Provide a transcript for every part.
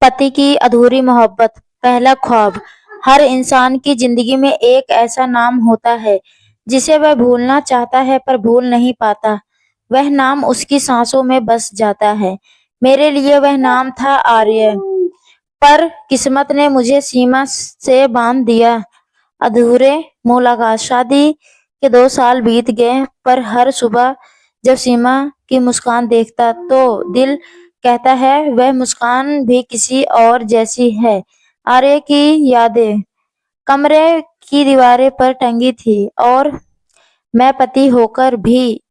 पति की अधूरी मोहब्बत, पहला ख्वाब। हर इंसान की जिंदगी में एक ऐसा नाम होता है जिसे वह भूलना चाहता है पर भूल नहीं पाता। वह नाम उसकी सांसों में बस जाता है। मेरे लिए वह नाम था आर्य, पर किस्मत ने मुझे सीमा से बांध दिया। अधूरे मुलाकात, शादी के 2 साल बीत गए, पर हर सुबह जब सीमा की मुस्कान देखता तो दिल कहता है वह मुस्कान भी किसी और जैसी है। आर्य की यादें कमरे की दीवारें पर टंगी थी, और मैं पति होकर भी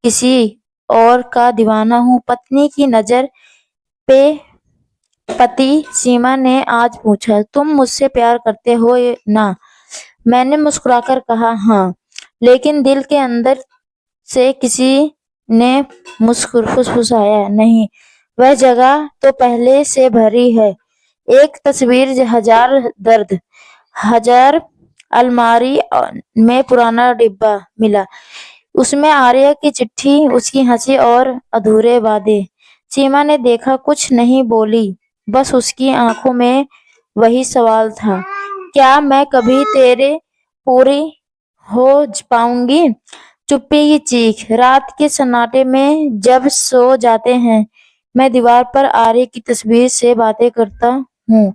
किसी और का दीवाना हूँ। पत्नी की नजर पे पति। सीमा ने आज पूछा, तुम मुझसे प्यार करते हो ना? मैंने मुस्कुराकर कहा, हाँ। लेकिन दिल के अंदर से किसी ने फुसफुसाया, नहीं। वह जगह तो पहले से भरी है। एक तस्वीर, हजार दर्द, हजार। अलमारी में पुराना डिब्बा मिला। उसमें आर्य की चिट्ठी, उसकी हंसी और अधूरे वादे। सीमा ने देखा, कुछ नहीं बोली, बस उसकी आंखों में वही सवाल था, क्या मैं कभी तेरे पूरी हो पाऊंगी? चुप्पी की चीख। रात के सन्नाटे में जब सो जाते हैं, मैं दीवार पर आर्य की तस्वीर से बातें करता हूँ।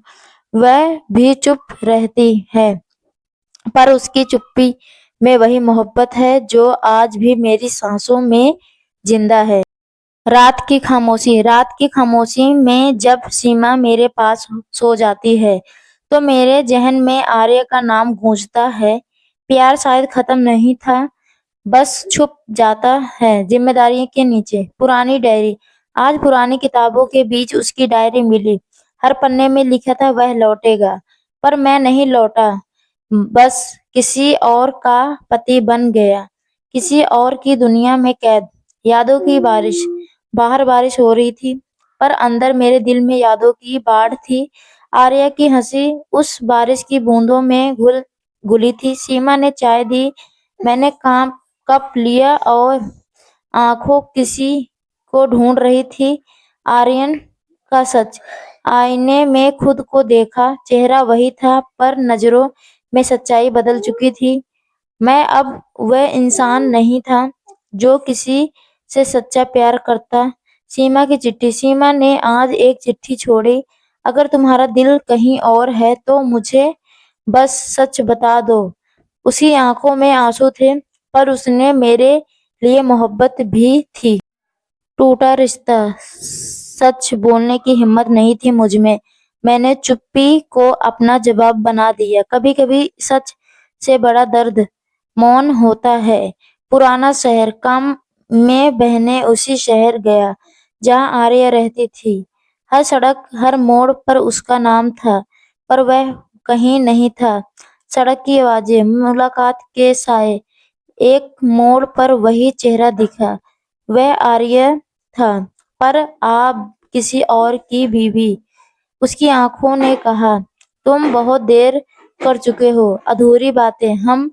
वह भी चुप रहती है, पर उसकी चुप्पी में वही मोहब्बत है जो आज भी मेरी सांसों में जिंदा है। रात की खामोशी में जब सीमा मेरे पास सो जाती है, तो मेरे जहन में आर्य का नाम गूंजता है। प्यार शायद खत्म नहीं था, बस छुप जाता है जिम्मेदारियों के नीचे। पुरानी डायरी। आज पुरानी किताबों के बीच उसकी डायरी मिली। हर पन्ने में लिखा था, वह लौटेगा। पर मैं नहीं लौटा, बस किसी और का पति बन गया, किसी और की दुनिया में कैद। यादों की बारिश। बाहर बारिश हो रही थी, पर अंदर मेरे दिल में यादों की बाढ़ थी। आर्या की हंसी उस बारिश की बूंदों में घुली थी। सीमा ने चाय दी। मैंने काम कप लिया और आंखों किसी को ढूंढ रही थी। आर्यन का सच। आईने में खुद को देखा, चेहरा वही था, पर नजरों में सच्चाई बदल चुकी थी। मैं अब वह इंसान नहीं था जो किसी से सच्चा प्यार करता। सीमा की चिट्ठी। सीमा ने आज एक चिट्ठी छोड़ी, अगर तुम्हारा दिल कहीं और है तो मुझे बस सच बता दो। उसकी आंखों में आंसू थे, पर उसने मेरे लिए मोहब्बत भी थी। टूटा रिश्ता। सच बोलने की हिम्मत नहीं थी मुझ में। मैंने चुप्पी को अपना जवाब बना दिया। कभी कभी सच से बड़ा दर्द मौन होता है। पुराना शहर। काम में बहने उसी शहर गया जहाँ आर्या रहती थी। हर सड़क, हर मोड़ पर उसका नाम था, पर वह कहीं नहीं था। सड़क की आवाजें, मुलाकात के साए। एक मोड़ पर वही चेहरा दिखा। वह आर्य था, पर आप किसी और की बीवी। उसकी आंखों ने कहा, तुम बहुत देर कर चुके हो। अधूरी बातें। हम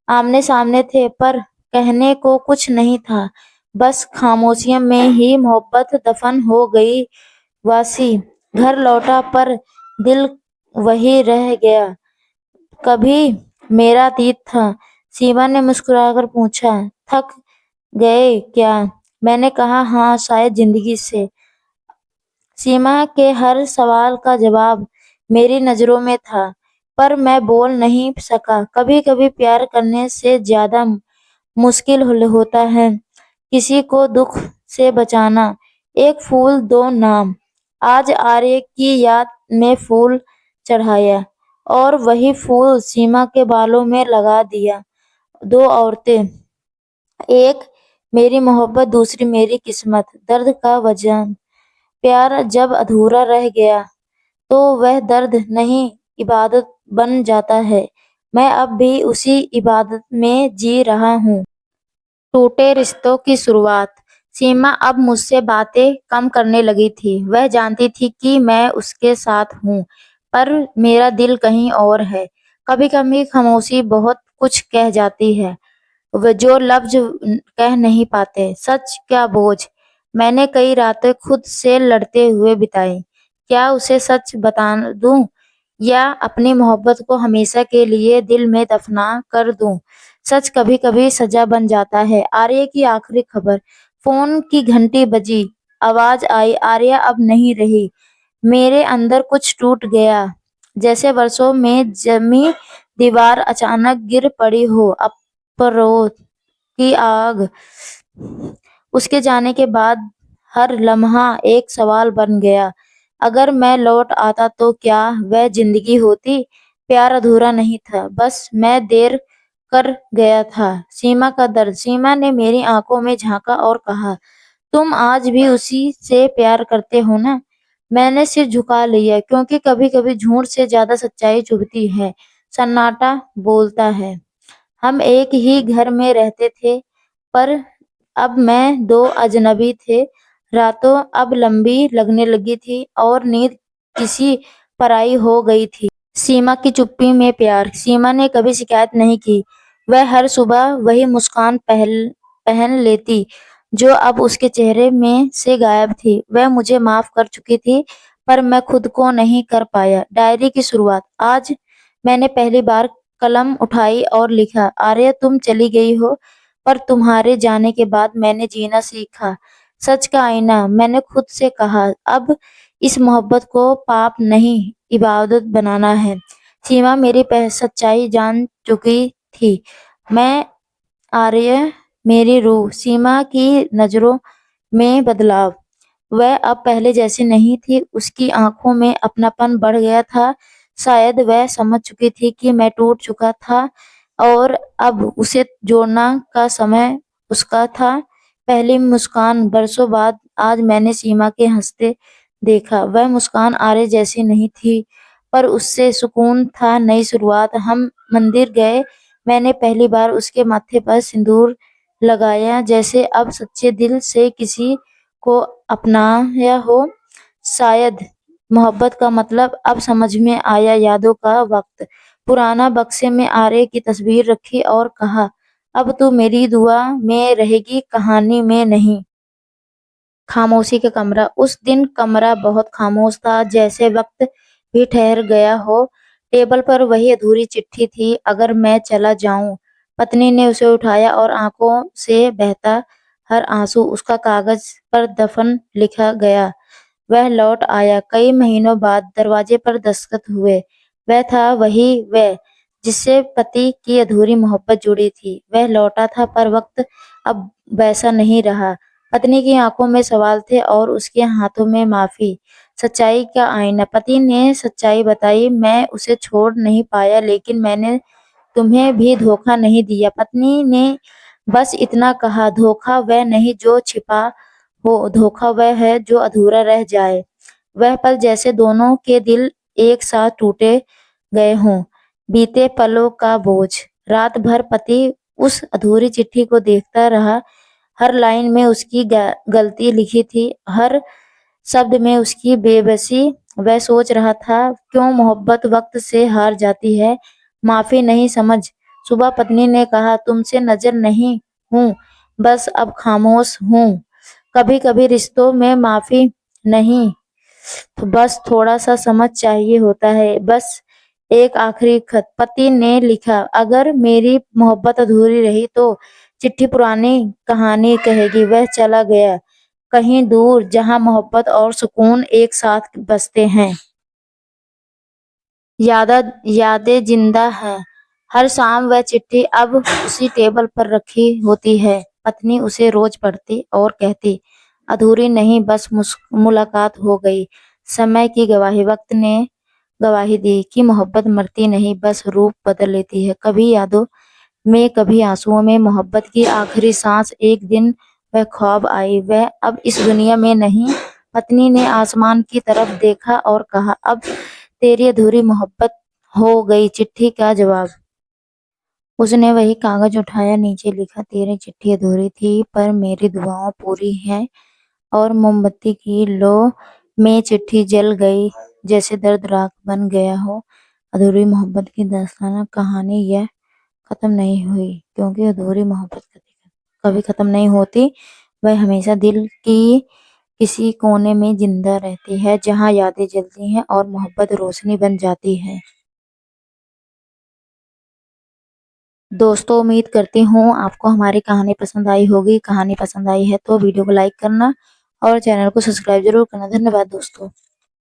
आमने सामने थे, पर कहने को कुछ नहीं था। बस खामोशियों में ही मोहब्बत दफन हो गई। वासी। घर लौटा, पर दिल वही रह गया। कभी मेरा अतीत था। सीमा ने मुस्कुराकर पूछा, थक गए क्या? मैंने कहा, हाँ, शायद जिंदगी से। सीमा के हर सवाल का जवाब मेरी नजरों में था, पर मैं बोल नहीं सका। कभी कभी प्यार करने से ज्यादा मुश्किल होता है किसी को दुख से बचाना। एक फूल, दो नाम। आज आर्य की याद में फूल चढ़ाया, और वही फूल सीमा के बालों में लगा दिया। दो औरतें, एक मेरी मोहब्बत, दूसरी मेरी किस्मत। दर्द का वजन। प्यार जब अधूरा रह गया तो वह दर्द नहीं, इबादत बन जाता है। मैं अब भी उसी इबादत में जी रहा हूँ। टूटे रिश्तों की शुरुआत। सीमा अब मुझसे बातें कम करने लगी थी। वह जानती थी कि मैं उसके साथ हूँ, पर मेरा दिल कहीं और है। कभी कभी खामोशी बहुत कुछ कह जाती है, वे जो लफ्ज कह नहीं पाते। सच क्या बोझ मैंने कई रातें खुद से लड़ते हुए बिताई। क्या उसे सच बता दूं या अपनी मोहब्बत को हमेशा के लिए दिल में दफना कर दूं? सच कभी-कभी सजा बन जाता है। आर्य की आखिरी खबर। फोन की घंटी बजी। आवाज आई, आर्या अब नहीं रही। मेरे अंदर कुछ टूट गया, जैसे वर्षों में जमी दीवार अचानक गिर पड़ी हो। अपरोध की आग। उसके जाने के बाद हर लम्हा एक सवाल बन गया। अगर मैं लौट आता तो क्या वह जिंदगी होती? प्यार अधूरा नहीं था, बस मैं देर कर गया था। सीमा का दर्द। सीमा ने मेरी आंखों में झांका और कहा, तुम आज भी उसी से प्यार करते हो ना? मैंने सिर झुका लिया, क्योंकि कभी-कभी झूठ से ज्यादा सच्चाई चुभती है। सन्नाटा बोलता है। हम एक ही घर में रहते थे, पर अब मैं दो अजनबी थे। रातों अब लंबी लगने लगी थी और नींद किसी पराई हो गई थी। सीमा की चुप्पी में प्यार। सीमा ने कभी शिकायत नहीं की। वह हर सुबह वही मुस्कान पहन लेती, जो अब उसके चेहरे में से गायब थी। वह मुझे माफ कर चुकी थी, पर मैं खुद को नहीं कर पाया। डायरी की शुरुआत। आज मैंने पहली बार कलम उठाई और लिखा, आर्य तुम चली गई हो, पर तुम्हारे जाने के बाद मैंने जीना सीखा। सच का आईना। मैंने खुद से कहा, अब इस मोहब्बत को पाप नहीं, इबादत बनाना है। सीमा मेरी सच्चाई जान चुकी थी। मैं आर्य, मेरी रूह। सीमा की नजरों में बदलाव। वह अब पहले जैसी नहीं थी। उसकी आंखों में अपनापन बढ़ गया था। शायद वह समझ चुकी थी कि मैं टूट चुका था और अब उसे जोड़ना का समय उसका था। पहली मुस्कान। बरसों बाद आज मैंने सीमा के हंसते देखा। वह मुस्कान आर्य जैसी नहीं थी, पर उससे सुकून था, नई शुरुआत। हम मंदिर गए। मैंने पहली बार उसके माथे पर सिंदूर लगाया, जैसे अब सच्चे दिल से किसी को अपनाया हो। शायद मोहब्बत का मतलब अब समझ में आया। यादों का वक्त। पुराना बक्से में आर्य की तस्वीर रखी और कहा, अब तू मेरी दुआ में रहेगी, कहानी में नहीं। खामोशी का कमरा। उस दिन कमरा बहुत खामोश था, जैसे वक्त भी ठहर गया हो। टेबल पर वही अधूरी चिट्ठी थी, अगर मैं चला जाऊं। पत्नी ने उसे उठाया और आंखों से बहता हर आंसू उसका कागज पर दफन लिखा गया। वह लौट आया कई महीनों बाद। दरवाजे पर दस्तखत हुए। वह था वही वह जिससे पति की अधूरी मोहब्बत जुड़ी थी। वह लौटा था, पर वक्त अब वैसा नहीं रहा। पत्नी की आंखों में सवाल थे और उसके हाथों में माफी। सच्चाई का आईना। पति ने सच्चाई बताई, मैं उसे छोड़ नहीं पाया, लेकिन मैंने तुम्हें भी धोखा नहीं दिया। पत्नी ने बस इतना कहा, धोखा वह नहीं जो छिपा हो, धोखा वह है जो अधूरा रह जाए। वह पल जैसे दोनों के दिल एक साथ टूटे गए हों। बीते पलों का बोझ। रात भर पति उस अधूरी चिट्ठी को देखता रहा। हर लाइन में उसकी गलती लिखी थी, हर शब्द में उसकी बेबसी। वह सोच रहा था, क्यों मोहब्बत वक्त से हार जाती है, माफी नहीं समझ। सुबह पत्नी ने कहा, तुमसे नजर नहीं हूँ, बस अब खामोश हूँ। कभी कभी रिश्तों में माफी नहीं, तो बस थोड़ा सा समझ चाहिए होता है। बस एक आखिरी खत। पति ने लिखा, अगर मेरी मोहब्बत अधूरी रही तो चिट्ठी पुरानी कहानी कहेगी। वह चला गया कहीं दूर, जहां मोहब्बत और सुकून एक साथ बसते हैं। यादें जिंदा हैं। हर शाम वह चिट्ठी अब उसी टेबल पर रखी होती है। पत्नी उसे रोज पढ़ती और कहती, अधूरी नहीं, बस मुलाकात हो गई। समय की गवाही। वक्त ने गवाही दी कि मोहब्बत मरती नहीं, बस रूप बदल लेती है। कभी यादों में, कभी आंसुओं में। मोहब्बत की आखिरी सांस। एक दिन वह ख्वाब आई, वह अब इस दुनिया में नहीं। पत्नी ने आसमान की तरफ देखा और कहा, अब तेरी अधूरी मोहब्बत हो गई। चिट्ठी का जवाब। उसने वही कागज उठाया, नीचे लिखा, तेरी चिट्ठी अधूरी थी, पर मेरी दुआएं पूरी हैं। और मोमबत्ती की लो में चिट्ठी जल गई, जैसे दर्द राख बन गया हो। अधूरी मोहब्बत की दास्ताना कहानी यह खत्म नहीं हुई, क्योंकि अधूरी मोहब्बत कभी कभी खत्म नहीं होती। वह हमेशा दिल की किसी कोने में जिंदा रहती है, जहां यादें जलती हैं और मोहब्बत रोशनी बन जाती है। दोस्तों, उम्मीद करती हूँ आपको हमारी कहानी पसंद आई होगी। कहानी पसंद आई है तो वीडियो को लाइक करना और चैनल को सब्सक्राइब जरूर करना। धन्यवाद दोस्तों।